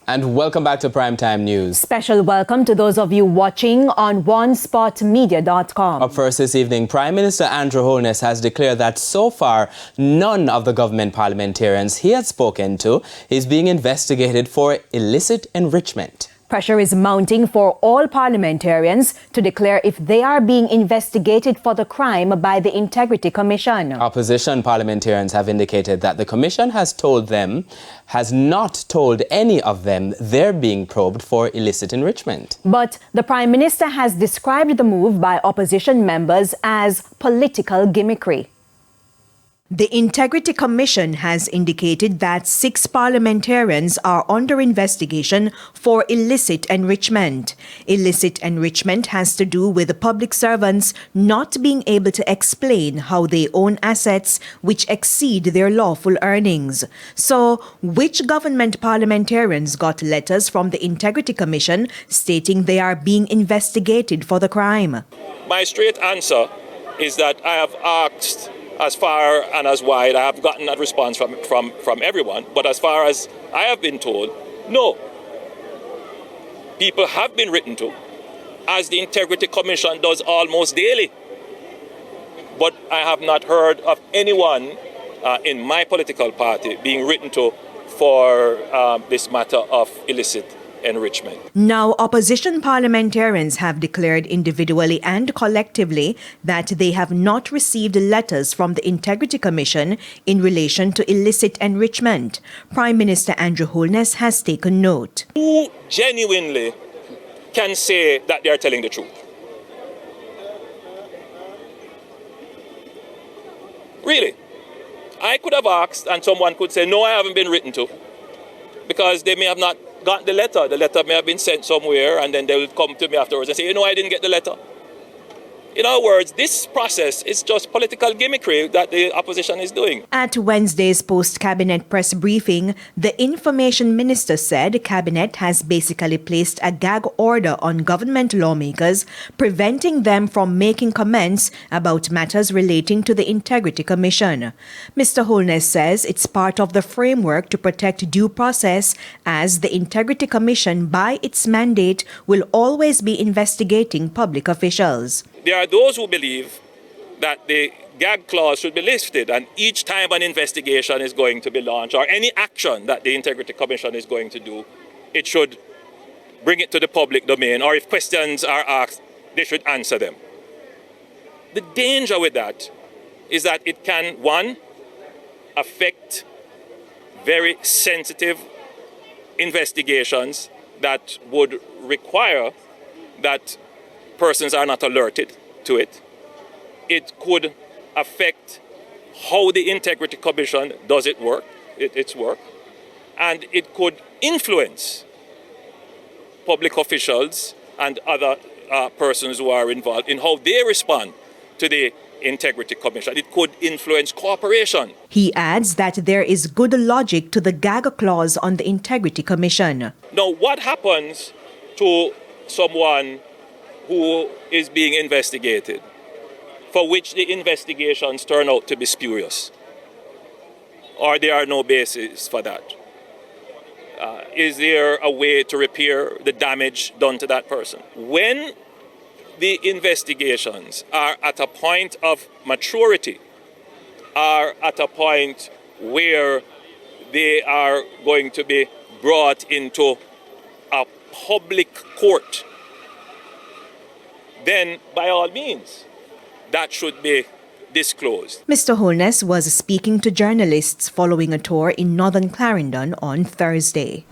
And welcome back to Primetime News. Special welcome to those of you watching on onespotmedia.com. Up first this evening, Prime Minister Andrew Holness has declared that so far, none of the government parliamentarians he has spoken to is being investigated for illicit enrichment. Pressure is mounting for all parliamentarians to declare if they are being investigated for the crime by the Integrity Commission. Opposition parliamentarians have indicated that the Commission has not told any of them they're being probed for illicit enrichment. But the Prime Minister has described the move by opposition members as political gimmickry. The Integrity Commission has indicated that 6 parliamentarians are under investigation for illicit enrichment. Illicit enrichment has to do with the public servants not being able to explain how they own assets which exceed their lawful earnings. So, which government parliamentarians got letters from the Integrity Commission stating they are being investigated for the crime? My straight answer is that I have asked as far and as wide. I have gotten that response from everyone, but as far as I have been told, no. People have been written to, as the Integrity Commission does almost daily. But I have not heard of anyone in my political party being written to for this matter of illicit enrichment. Now, opposition parliamentarians have declared individually and collectively that they have not received letters from the Integrity Commission in relation to illicit enrichment. Prime Minister Andrew Holness has taken note. Who genuinely can say that they are telling the truth? Really? I could have asked and someone could say, no, I haven't been written to, because they may have not got the letter. The letter may have been sent somewhere, and then they will come to me afterwards and say, I didn't get the letter. In other words, this process is just political gimmickry that the opposition is doing. At Wednesday's post-cabinet press briefing, the information minister said cabinet has basically placed a gag order on government lawmakers, preventing them from making comments about matters relating to the Integrity Commission. Mr. Holness says it's part of the framework to protect due process, as the Integrity Commission, by its mandate, will always be investigating public officials. There are those who believe that the gag clause should be lifted, and each time an investigation is going to be launched or any action that the Integrity Commission is going to do, it should bring it to the public domain, or if questions are asked, they should answer them. The danger with that is that it can, one, affect very sensitive investigations that would require that persons are not alerted to it. It could affect how the Integrity Commission does its work, and it could influence public officials and other persons who are involved in how they respond to the Integrity Commission. It could influence cooperation. He adds that there is good logic to the gag clause on the Integrity Commission. Now, what happens to someone who is being investigated, for which the investigations turn out to be spurious, or there are no basis for that? Is there a way to repair the damage done to that person? When the investigations are at a point of maturity, are at a point where they are going to be brought into a public court, then by all means, that should be disclosed. Mr. Holness was speaking to journalists following a tour in northern Clarendon on Thursday.